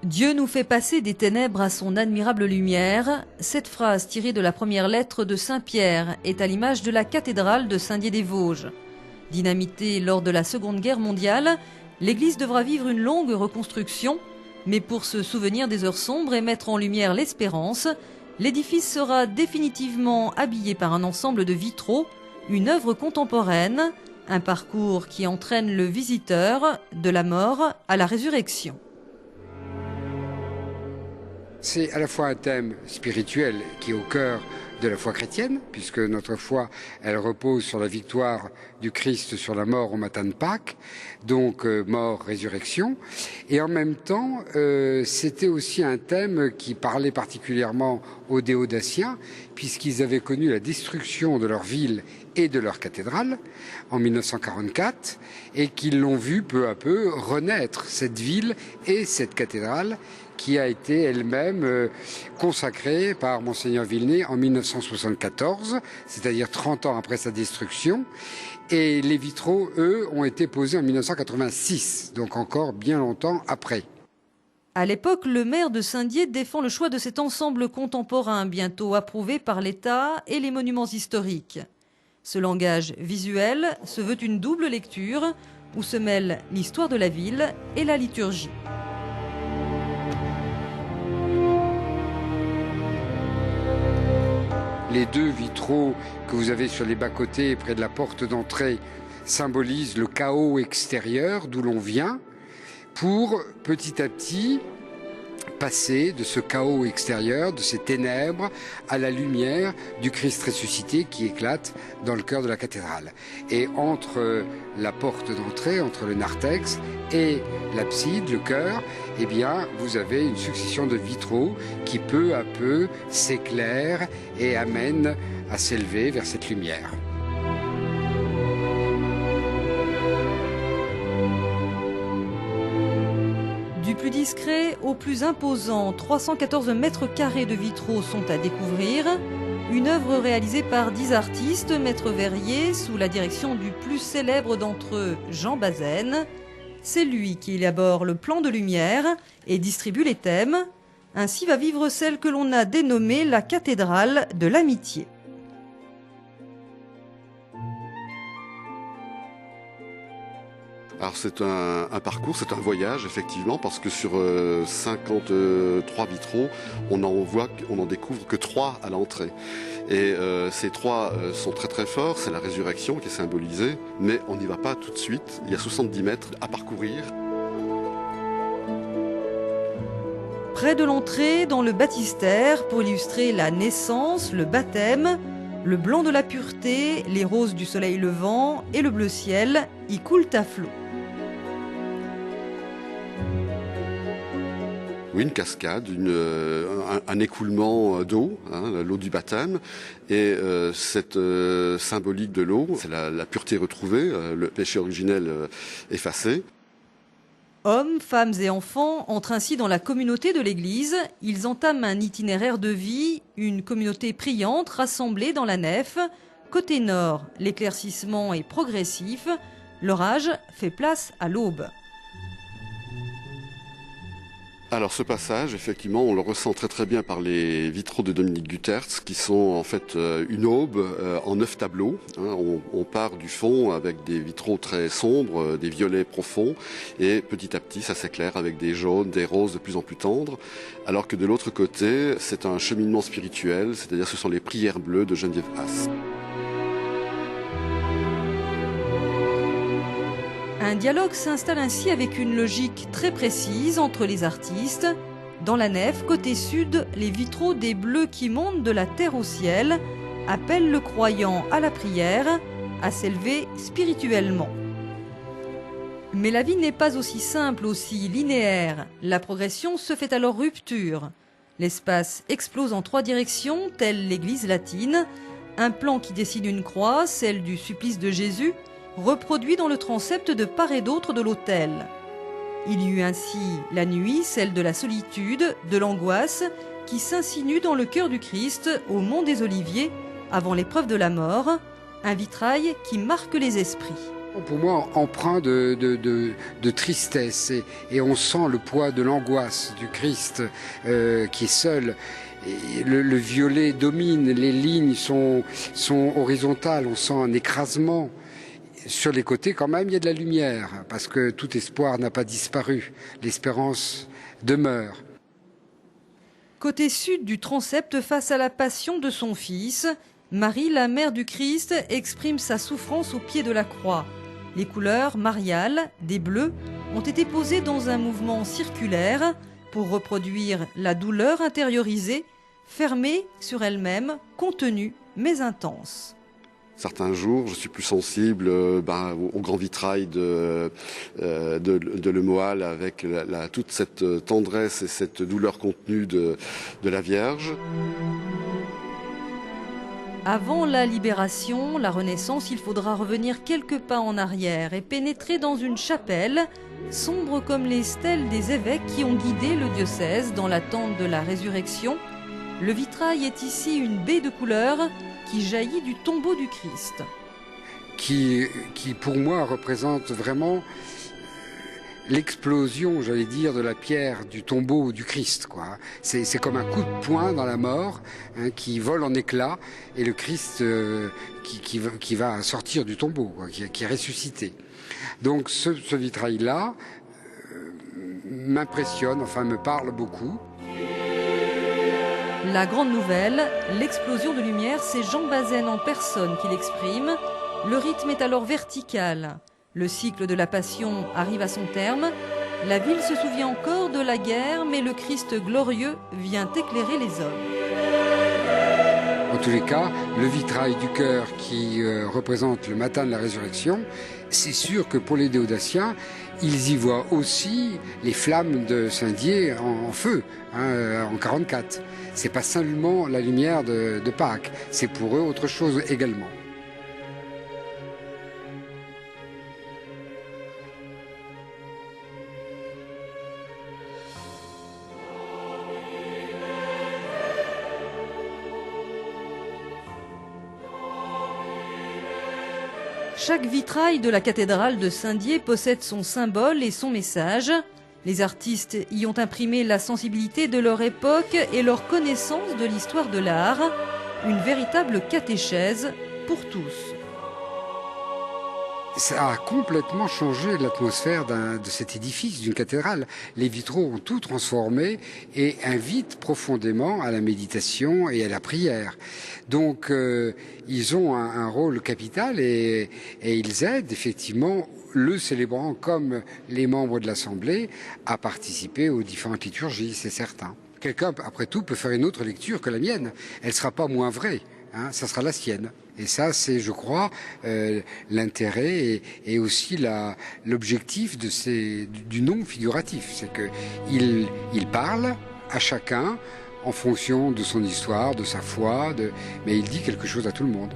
Dieu nous fait passer des ténèbres à son admirable lumière. Cette phrase tirée de la première lettre de Saint Pierre est à l'image de la cathédrale de Saint-Dié-des-Vosges. Dynamitée lors de la Seconde Guerre mondiale, l'église devra vivre une longue reconstruction, mais pour se souvenir des heures sombres et mettre en lumière l'espérance, l'édifice sera définitivement habillé par un ensemble de vitraux, une œuvre contemporaine, un parcours qui entraîne le visiteur de la mort à la résurrection. C'est à la fois un thème spirituel qui est au cœur de la foi chrétienne, puisque notre foi, elle repose sur la victoire du Christ sur la mort au matin de Pâques, donc mort, résurrection. Et en même temps, c'était aussi un thème qui parlait particulièrement aux Déodaciens, puisqu'ils avaient connu la destruction de leur ville et de leur cathédrale en 1944, et qu'ils l'ont vu peu à peu renaître, cette ville et cette cathédrale, qui a été elle-même consacrée par Monseigneur Villeneuve en 1974, c'est-à-dire 30 ans après sa destruction. Et les vitraux, eux, ont été posés en 1986, donc encore bien longtemps après. À l'époque, le maire de Saint-Dié défend le choix de cet ensemble contemporain, bientôt approuvé par l'État et les monuments historiques. Ce langage visuel se veut une double lecture, où se mêlent l'histoire de la ville et la liturgie. Les deux vitraux que vous avez sur les bas-côtés, près de la porte d'entrée, symbolisent le chaos extérieur d'où l'on vient, pour petit à petit passer de ce chaos extérieur, de ces ténèbres, à la lumière du Christ ressuscité qui éclate dans le cœur de la cathédrale. Et entre la porte d'entrée, entre le narthex et l'abside, le chœur, eh bien, vous avez une succession de vitraux qui peu à peu s'éclairent et amènent à s'élever vers cette lumière. Du plus discret au plus imposant, 314 mètres carrés de vitraux sont à découvrir. Une œuvre réalisée par 10 artistes, maîtres verriers, sous la direction du plus célèbre d'entre eux, Jean Bazaine. C'est lui qui élabore le plan de lumière et distribue les thèmes. Ainsi va vivre celle que l'on a dénommée la cathédrale de l'amitié. Alors c'est un parcours, c'est un voyage effectivement, parce que sur 53 vitraux, on en découvre que 3 à l'entrée. Et ces 3 sont très très forts, c'est la résurrection qui est symbolisée, mais on n'y va pas tout de suite, il y a 70 mètres à parcourir. Près de l'entrée, dans le baptistère, pour illustrer la naissance, le baptême, le blanc de la pureté, les roses du soleil levant et le bleu ciel y coulent à flot. Oui, une cascade, un écoulement d'eau, l'eau du baptême, et cette symbolique de l'eau, c'est la pureté retrouvée, le péché originel effacé. Hommes, femmes et enfants entrent ainsi dans la communauté de l'Église. Ils entament un itinéraire de vie, une communauté priante rassemblée dans la nef. Côté nord, l'éclaircissement est progressif. L'orage fait place à l'aube. Alors ce passage, effectivement, on le ressent très très bien par les vitraux de Dominique Gutertz, qui sont en fait une aube en 9 tableaux. On part du fond avec des vitraux très sombres, des violets profonds, et petit à petit ça s'éclaire avec des jaunes, des roses de plus en plus tendres, alors que de l'autre côté, c'est un cheminement spirituel, c'est-à-dire ce sont les prières bleues de Geneviève Haas. Un dialogue s'installe ainsi avec une logique très précise entre les artistes. Dans la nef, côté sud, les vitraux des bleus qui montent de la terre au ciel appellent le croyant à la prière, à s'élever spirituellement. Mais la vie n'est pas aussi simple, aussi linéaire. La progression se fait alors rupture. L'espace explose en 3 directions, telle l'église latine. Un plan qui dessine une croix, celle du supplice de Jésus, reproduit dans le transept de part et d'autre de l'autel. Il y eut ainsi la nuit, celle de la solitude, de l'angoisse, qui s'insinue dans le cœur du Christ au mont des Oliviers, avant l'épreuve de la mort, un vitrail qui marque les esprits. Pour moi, empreint de tristesse et on sent le poids de l'angoisse du Christ qui est seul. Et le violet domine, les lignes sont horizontales, on sent un écrasement. Sur les côtés, quand même, il y a de la lumière, parce que tout espoir n'a pas disparu. L'espérance demeure. Côté sud du transept, face à la passion de son fils, Marie, la mère du Christ, exprime sa souffrance au pied de la croix. Les couleurs mariales, des bleus, ont été posées dans un mouvement circulaire pour reproduire la douleur intériorisée, fermée sur elle-même, contenue mais intense. Certains jours, je suis plus sensible au grand vitrail de Le Moal avec toute cette tendresse et cette douleur contenue de la Vierge. Avant la libération, la Renaissance, il faudra revenir quelques pas en arrière et pénétrer dans une chapelle, sombre comme les stèles des évêques qui ont guidé le diocèse dans l'attente de la résurrection. Le vitrail est ici une baie de couleurs qui jaillit du tombeau du Christ. Qui pour moi représente vraiment l'explosion, j'allais dire, de la pierre du tombeau du Christ, quoi. C'est comme un coup de poing dans la mort, hein, qui vole en éclats, et le Christ qui va sortir du tombeau, quoi, qui est ressuscité. Donc ce vitrail-là m'impressionne, enfin me parle beaucoup. La grande nouvelle, l'explosion de lumière, c'est Jean Bazaine en personne qui l'exprime. Le rythme est alors vertical. Le cycle de la Passion arrive à son terme. La ville se souvient encore de la guerre, mais le Christ glorieux vient éclairer les hommes. En tous les cas, le vitrail du cœur qui représente le matin de la résurrection, c'est sûr que pour les déodaciens, ils y voient aussi les flammes de Saint-Dié en feu, hein, en 44. C'est pas seulement la lumière de Pâques, c'est pour eux autre chose également. Chaque vitrail de la cathédrale de Saint-Dié possède son symbole et son message. Les artistes y ont imprimé la sensibilité de leur époque et leur connaissance de l'histoire de l'art. Une véritable catéchèse pour tous. Ça a complètement changé l'atmosphère de cet édifice, d'une cathédrale. Les vitraux ont tout transformé et invitent profondément à la méditation et à la prière. Donc ils ont un rôle capital et ils aident effectivement le célébrant comme les membres de l'Assemblée à participer aux différentes liturgies, c'est certain. Quelqu'un, après tout, peut faire une autre lecture que la mienne. Elle ne sera pas moins vraie. Hein, ça sera la sienne. Et ça, c'est, je crois, l'intérêt et aussi l'objectif du nom figuratif. C'est qu'il parle à chacun en fonction de son histoire, de sa foi, mais il dit quelque chose à tout le monde.